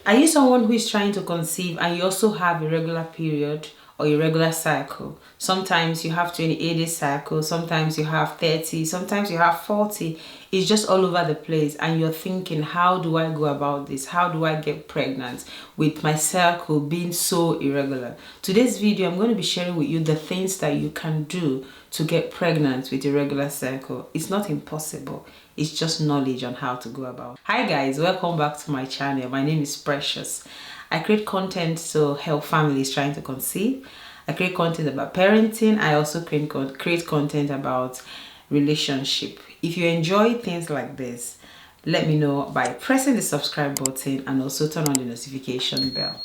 Are you someone who is trying to conceive and you also have irregular period or irregular cycle? Sometimes you have 28-day cycle, sometimes you have 30, sometimes you have 40. It's just all over the place and you're thinking, how do I go about this? How do I get pregnant with my cycle being so irregular? Today's video, I'm going to be sharing with you the things that you can do to get pregnant with irregular cycle. It's not impossible. It's just knowledge on how to go about it. Hi guys, welcome back to my channel. My name is Precious. I create content to help families trying to conceive. I create content about parenting. I also create content about relationship. If you enjoy things like this, let me know by pressing the subscribe button and also turn on the notification bell.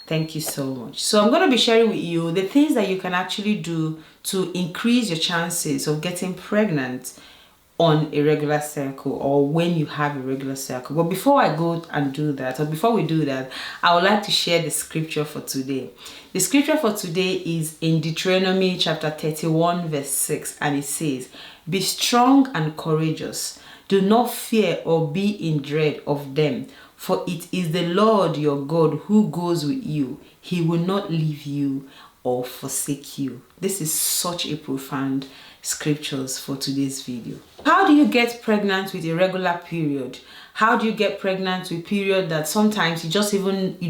Thank you so much. So I'm going to be sharing with you the things that you can actually do to increase your chances of getting pregnant on irregular cycle or when you have irregular cycle. But before I go and do that, or before we do that, I would like to share the scripture for today. The scripture for today is in Deuteronomy chapter 31 verse 6, and it says, "Be strong and courageous. Do not fear or be in dread of them, for it is the Lord your God who goes with you. He will not leave you or forsake you." This is such a profound scriptures for today's video. How do you get pregnant with irregular period? How do you get pregnant with period that sometimes you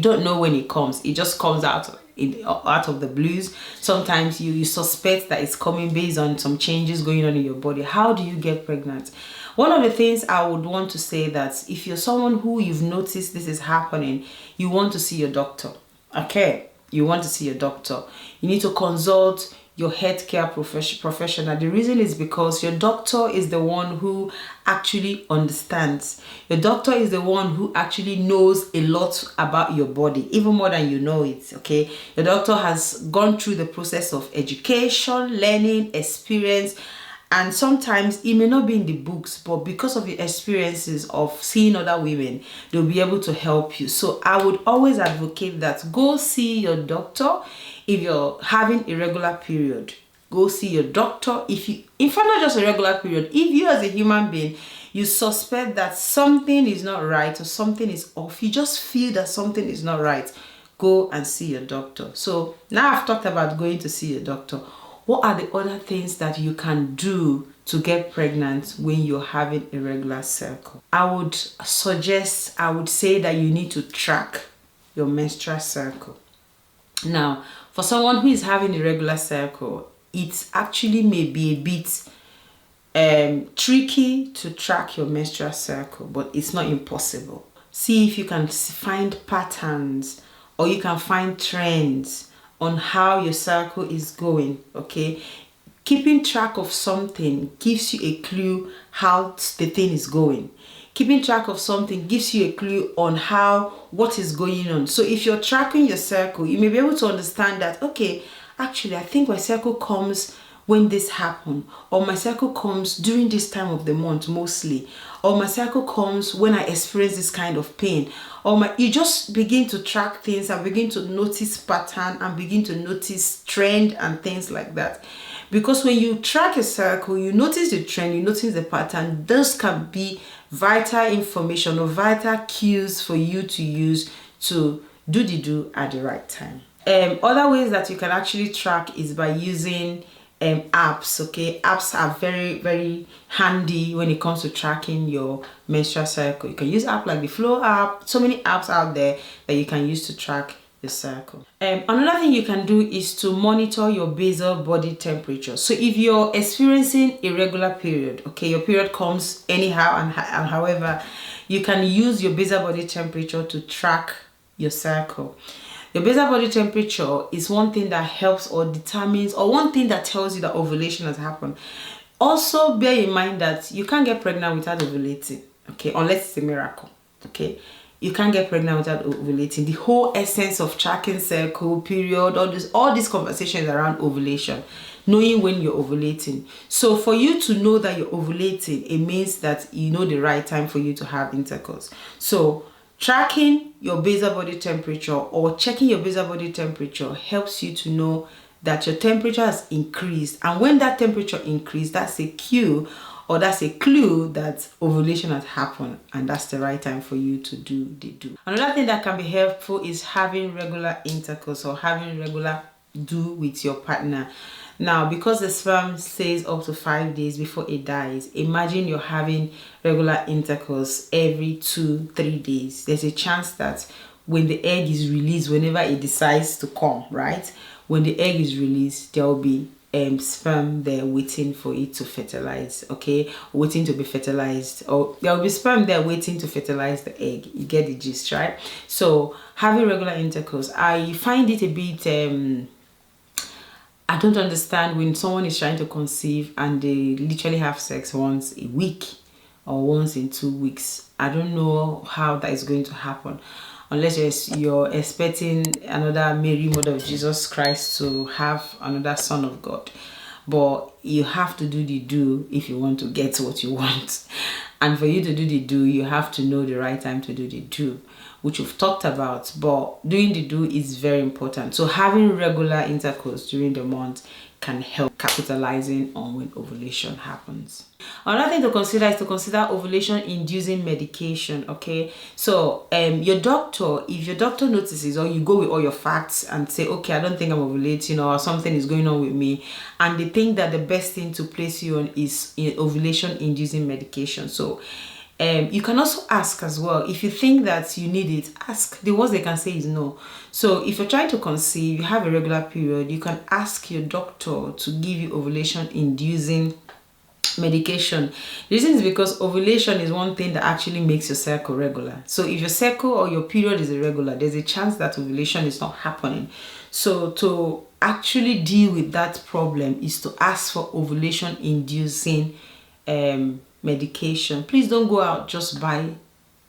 don't know when it comes? It just comes out of the blues. Sometimes you suspect that it's coming based on some changes going on in your body. How do you get pregnant? One of the things I would want to say that if you're someone who you've noticed this is happening, you want to see your doctor. Okay, you want to see your doctor. You need to consult your healthcare professional. The reason is because your doctor is the one who actually understands. Your doctor is the one who actually knows a lot about your body, even more than you know it. Okay, your doctor has gone through the process of education, learning, experience, and sometimes it may not be in the books, but because of your experiences of seeing other women, they'll be able to help you. So I would always advocate that go see your doctor. If you're having irregular period, go see your doctor. In fact, not just a regular period, if you as a human being, you suspect that something is not right or something is off, you just feel that something is not right, go and see your doctor. So now I've talked about going to see your doctor. What are the other things that you can do to get pregnant when you're having irregular cycle? I would say that you need to track your menstrual cycle. Now, for someone who is having irregular cycle, it actually may be a bit tricky to track your menstrual cycle, but it's not impossible. See if you can find patterns or you can find trends on how your cycle is going. Okay, keeping track of something gives you a clue how the thing is going. Keeping track of something gives you a clue on what is going on. So if you're tracking your cycle, you may be able to understand that, okay, actually I think my cycle comes when this happened, or my cycle comes during this time of the month mostly, or my cycle comes when I experience this kind of pain, you just begin to track things and begin to notice pattern and begin to notice trend and things like that. Because when you track a cycle, you notice the trend, you notice the pattern. Those can be vital information or vital cues for you to use to do at the right time. Other ways that you can actually track is by using apps. Okay, apps are very, very handy when it comes to tracking your menstrual cycle. You can use apps like the Flow app. So many apps out there that you can use to track the cycle. Another thing you can do is to monitor your basal body temperature. So if you're experiencing irregular period, okay, your period comes anyhow and however, you can use your basal body temperature to track your cycle. Your basal body temperature is one thing that helps or determines, or one thing that tells you that ovulation has happened. Also bear in mind that you can't get pregnant without ovulating, okay, unless it's a miracle. Okay, you can't get pregnant without ovulating. The whole essence of tracking cycle, period, all these conversations around ovulation, knowing when you're ovulating. So for you to know that you're ovulating, it means that you know the right time for you to have intercourse. So tracking your basal body temperature or checking your basal body temperature helps you to know that your temperature has increased. And when that temperature increases, that's a cue or that's a clue that ovulation has happened and that's the right time for you to do the do. Another thing that can be helpful is having regular intercourse or having regular do with your partner. Now, because the sperm stays up to 5 days before it dies, imagine you're having regular intercourse every 2-3 days. There's a chance that when the egg is released, whenever it decides to come, right? When the egg is released, there will be sperm there waiting for it to fertilize, okay? Waiting to be fertilized, or there will be sperm there waiting to fertilize the egg. You get the gist, right? So having regular intercourse, I find it a bit I don't understand when someone is trying to conceive and they literally have sex once a week or once in 2 weeks. I don't know how that is going to happen unless you're expecting another Mary, Mother of Jesus Christ, to have another Son of God. But you have to do the do if you want to get what you want. And for you to do the do, you have to know the right time to do the do, which we've talked about. But doing the do is very important. So having regular intercourse during the month can help capitalizing on when ovulation happens. Another thing to consider is to consider ovulation-inducing medication, okay? So your doctor, if your doctor notices, or you go with all your facts and say, okay, I don't think I'm ovulating, or something is going on with me, and they think that the best thing to place you on is ovulation-inducing medication. So you can also ask as well. If you think that you need it, ask. The worst they can say is no. So if you're trying to conceive, you have a regular period, you can ask your doctor to give you ovulation-inducing medication. The reason is because ovulation is one thing that actually makes your cycle regular. So if your cycle or your period is irregular, there's a chance that ovulation is not happening. So to actually deal with that problem is to ask for ovulation-inducing medication. Please don't go out just buy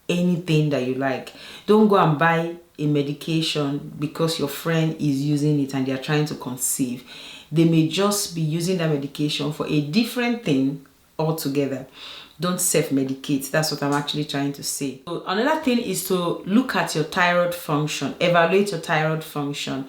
anything that you like. Don't go and buy a medication because your friend is using it and they are trying to conceive. They may just be using that medication for a different thing altogether. Don't self-medicate. That's what I'm actually trying to say. So another thing is to look at your thyroid function, evaluate your thyroid function.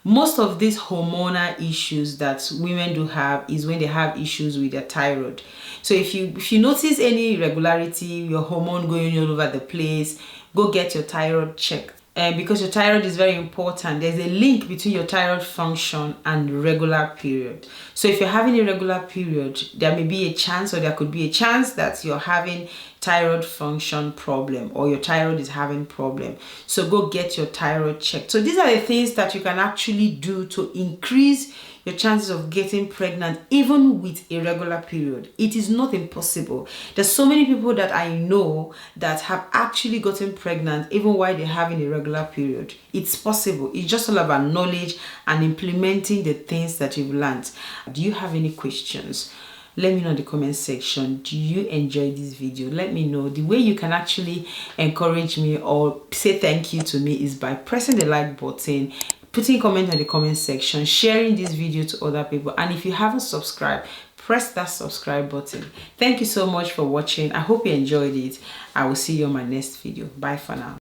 Most of these hormonal issues that women do have is when they have issues with their thyroid. So if you notice any irregularity, your hormone going all over the place, go get your thyroid checked. Because your thyroid is very important. There's a link between your thyroid function and regular period. So if you're having a regular period, there may be a chance, or there could be a chance that you're having thyroid function problem, or your thyroid is having problem. So go get your thyroid checked. So these are the things that you can actually do to increase your chances of getting pregnant even with a regular period. It is not impossible. There's so many people that I know that have actually gotten pregnant even while they're having a regular period. It's possible. It's just all about knowledge and implementing the things that you've learned. Do you have any questions? Let me know in the comment section. Do you enjoy this video? Let me know. The way you can actually encourage me or say thank you to me is by pressing the like button, putting a comment in the comment section, sharing this video to other people, and if you haven't subscribed, press that subscribe button. Thank you so much for watching. I hope you enjoyed it. I will see you on my next video. Bye for now.